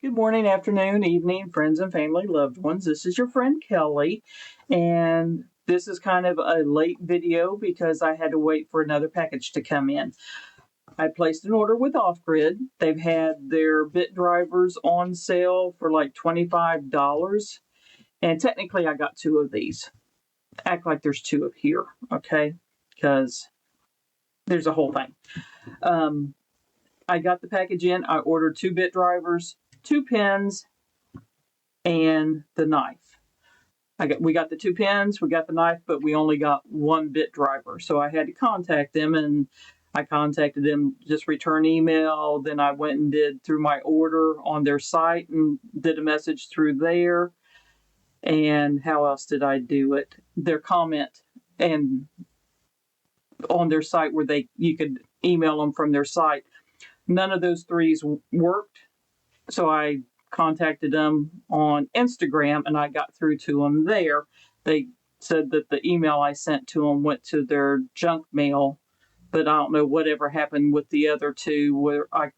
Good morning, afternoon, evening, friends and family, loved ones. This is your friend Kelly, and this is kind of a late video because I had to wait for another package to come in. I placed an order with Off Grid. They've had their bit drivers on sale for like $25, and technically I got two of these. Act like there's two of here, okay? Because there's a whole thing. I got the package in. I ordered two bit drivers, two pins, and the knife. We got the two pins, we got the knife, but we only got one bit driver. So I had to contact them, and I contacted them, just return email. Then I went and did through my order on their site and did a message through there. And how else did I do it? Their comment and on their site where you could email them from their site. None of those threes worked. So I contacted them on Instagram and I got through to them there. They said that the email I sent to them went to their junk mail, but I don't know whatever happened with the other two where I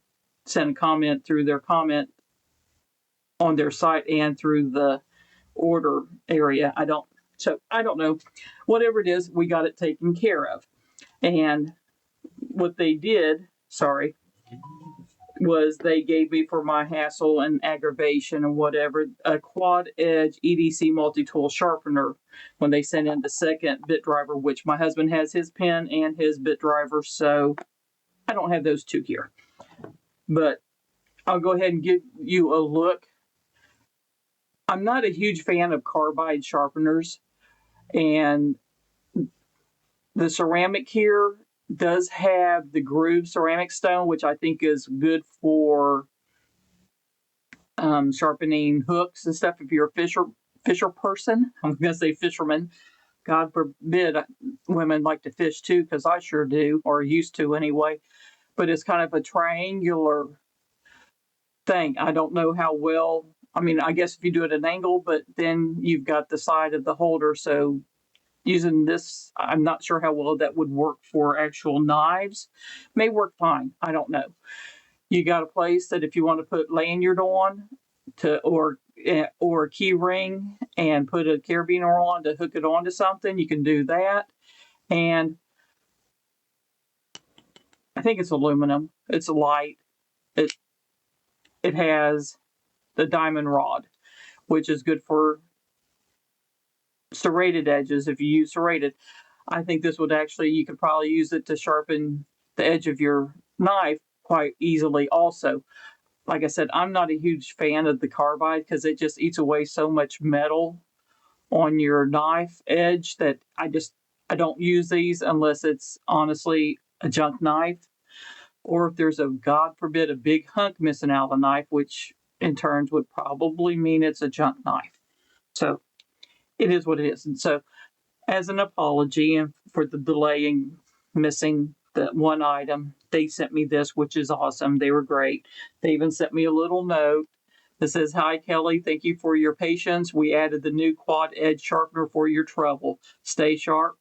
sent a comment through their comment on their site and through the order area. I don't know. Whatever it is, we got it taken care of. And what they did, was they gave me for my hassle and aggravation and whatever a quad edge EDC multi-tool sharpener when they sent in the second bit driver, which my husband has his pen and his bit driver, so I don't have those two here. But I'll go ahead and give you a look. I'm not a huge fan of carbide sharpeners, and the ceramic here does have the groove ceramic stone, which I think is good for sharpening hooks and stuff. If you're a fisher person, I'm going to say fisherman. God forbid women like to fish too, because I sure do, or used to anyway. But it's kind of a triangular thing. I don't know how well. I mean, I guess if you do it at an angle, but then you've got the side of the holder. So using this, I'm not sure how well that would work for actual knives. May work fine. I don't know. You got a place that if you want to put lanyard on or a key ring and put a carabiner on to hook it onto something, you can do that. And I think it's aluminum. It's light. It has the diamond rod, which is good for serrated edges. If you use serrated, I think this would actually, you could probably use it to sharpen the edge of your knife quite easily also. Like I said, I'm not a huge fan of the carbide because it just eats away so much metal on your knife edge that I don't use these unless it's honestly a junk knife, or if there's God forbid, a big hunk missing out of the knife, which in turns would probably mean it's a junk knife. So it is what it is. And so as an apology and for the delay in missing the one item, they sent me this, which is awesome. They were great. They even sent me a little note that says, "Hi, Kelly. Thank you for your patience. We added the new quad edge sharpener for your trouble. Stay sharp.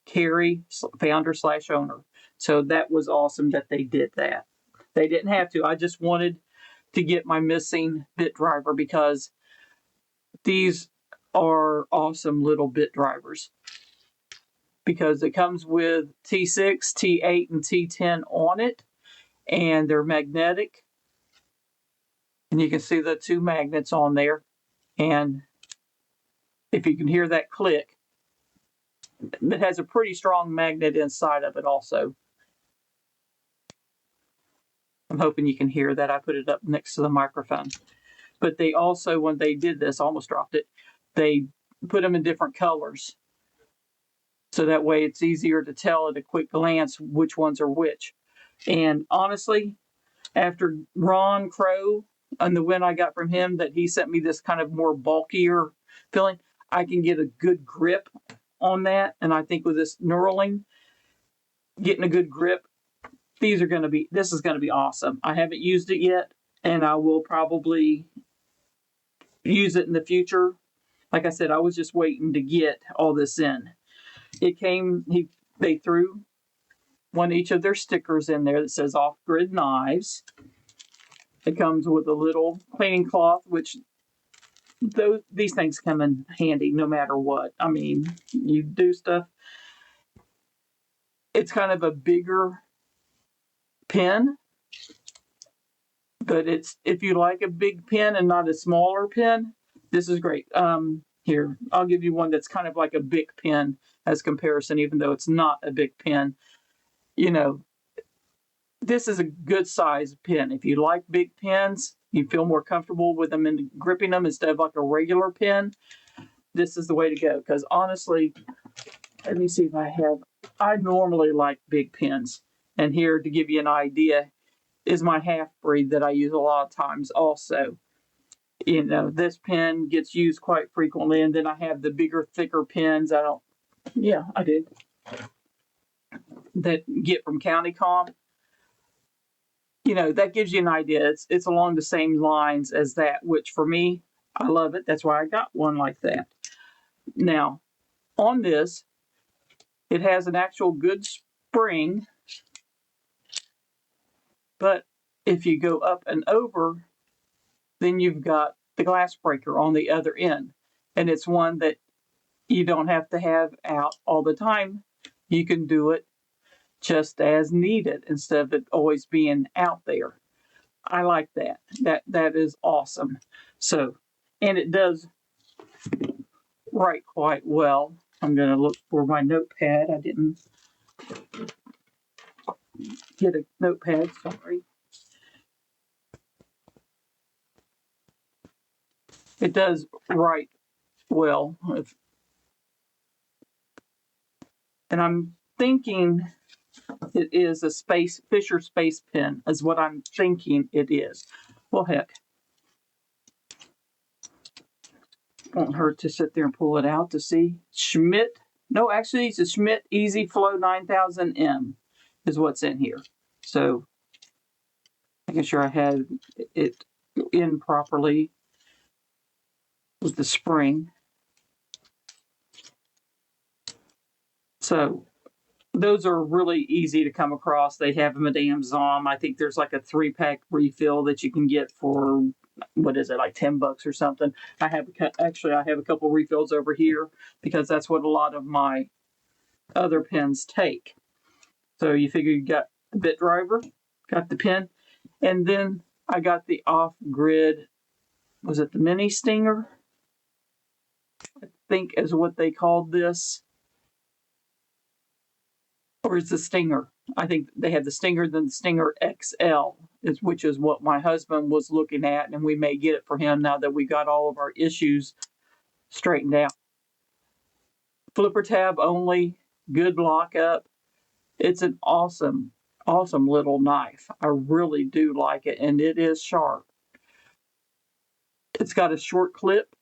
Carrie, founder/owner." So that was awesome that they did that. They didn't have to. I just wanted to get my missing bit driver because these are awesome little bit drivers. Because it comes with T6, T8, and T10 on it, and they're magnetic. And you can see the two magnets on there. And if you can hear that click, it has a pretty strong magnet inside of it also. I'm hoping you can hear that. I put it up next to the microphone. But they also, when they did this, almost dropped it, they put them in different colors. So that way it's easier to tell at a quick glance which ones are which. And honestly, after Ron Crow and the win I got from him, that he sent me this kind of more bulkier feeling, I can get a good grip on that. And I think with this knurling, getting a good grip, this is going to be awesome. I haven't used it yet, and I will probably use it in the future. Like I said, I was just waiting to get all this in. They threw each of their stickers in there that says Off Grid Knives. It comes with a little cleaning cloth, which these things come in handy no matter what. I mean, you do stuff. It's kind of a bigger pen, but it's if you like a big pen and not a smaller pen, this is great. Here, I'll give you one that's kind of like a big pen as comparison, even though it's not a big pen. You know, this is a good size pen. If you like big pens, you feel more comfortable with them and gripping them instead of like a regular pen, this is the way to go. Because honestly, let me see if I normally like big pens. And here, to give you an idea, is my half breed that I use a lot of times also. You know, this pen gets used quite frequently, and then I have the bigger, thicker pens. I did, that get from County Com. You know, that gives you an idea. It's along the same lines as that, which for me, I love it. That's why I got one like that. Now, on this, it has an actual good spring, but if you go up and over, then you've got the glass breaker on the other end. And it's one that you don't have to have out all the time. You can do it just as needed instead of it always being out there. I like that. That is awesome. So, and it does write quite well. I'm going to look for my notepad. I didn't get a notepad, sorry. It does write well. And I'm thinking it is a Fisher Space Pen is what I'm thinking it is. Well, heck, won't hurt to sit there and pull it out to see. Schmidt, no, actually it's a Schmidt Easy Flow 9000M is what's in here. So making sure I had it in properly with the spring. So those are really easy to come across. They have them at Amazon. I think there's like a 3-pack refill that you can get for, what is it, like $10 or something. I have a couple refills over here because that's what a lot of my other pens take. So you figure you got the bit driver, got the pen, and then I got the off-grid, was it the mini stinger? I think is what they called this. Or is the Stinger? I think they had the Stinger, then the Stinger XL, which is what my husband was looking at, and we may get it for him now that we got all of our issues straightened out. Flipper tab only, good lockup. It's an awesome, awesome little knife. I really do like it, and it is sharp. It's got a short clip,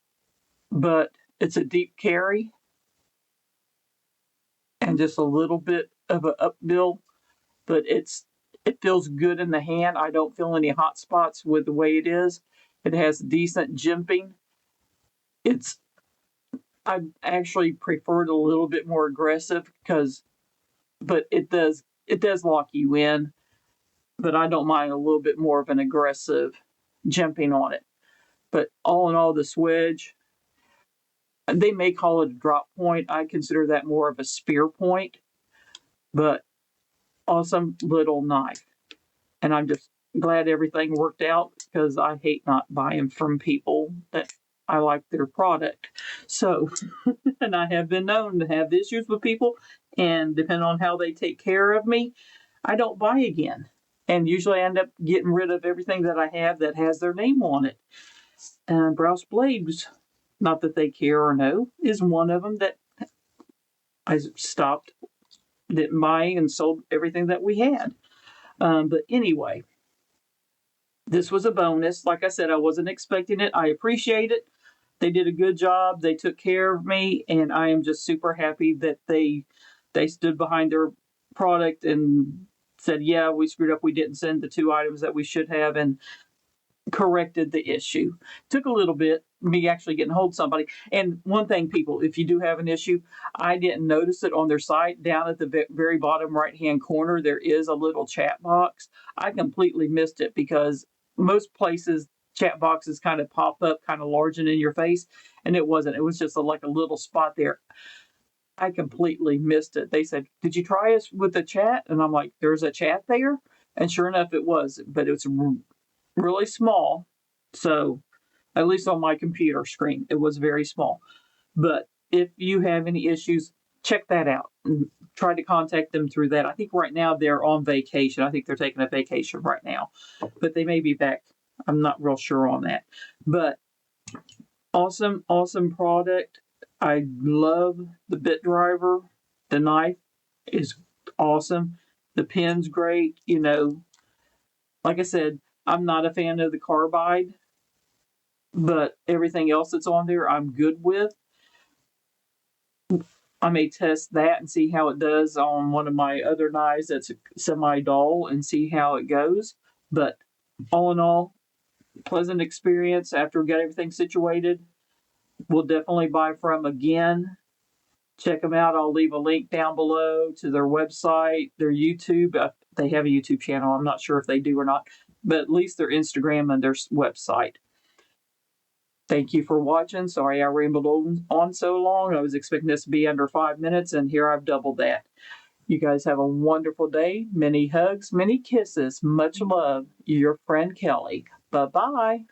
but it's a deep carry and just a little bit of an upbill, but it feels good in the hand. I don't feel any hot spots with the way it is. It has decent jimping. I actually prefer it a little bit more aggressive but it does lock you in. But I don't mind a little bit more of an aggressive jimping on it. But all in all, the swedge, they may call it a drop point. I consider that more of a spear point. But awesome little knife. And I'm just glad everything worked out because I hate not buying from people that I like their product. So, and I have been known to have issues with people, and depending on how they take care of me, I don't buy again. And usually I end up getting rid of everything that I have that has their name on it. Browse Blades, not that they care or know, is one of them that I stopped buying and sold everything that we had. But anyway, this was a bonus. Like I said, I wasn't expecting it. I appreciate it. They did a good job. They took care of me, and I am just super happy that they stood behind their product and said, yeah, we screwed up. We didn't send the 2 items that we should have, and corrected the issue. Took a little bit, me actually getting hold of somebody. And one thing, people, if you do have an issue, I didn't notice it on their site. Down at the very bottom right-hand corner, there is a little chat box. I completely missed it because most places chat boxes kind of pop up kind of large and in your face, and it wasn't. It was just like a little spot there. I completely missed it. They said, "Did you try us with the chat?" And I'm like, "There's a chat there?" And sure enough, it was, but it's really small. So, at least on my computer screen, it was very small. But if you have any issues, check that out. Try to contact them through that. I think right now they're on vacation. I think they're taking a vacation right now, but they may be back. I'm not real sure on that. But awesome, awesome product. I love the bit driver. The knife is awesome. The pen's great. You know, like I said, I'm not a fan of the carbide, but everything else that's on there, I'm good with. I may test that and see how it does on one of my other knives that's semi-dull and see how it goes. But all in all, pleasant experience after we got everything situated. We'll definitely buy from again. Check them out. I'll leave a link down below to their website, their YouTube. They have a YouTube channel. I'm not sure if they do or not, but at least their Instagram and their website. Thank you for watching. Sorry I rambled on so long. I was expecting this to be under 5 minutes, and here I've doubled that. You guys have a wonderful day. Many hugs, many kisses. Much love. Your friend Kelly. Bye-bye.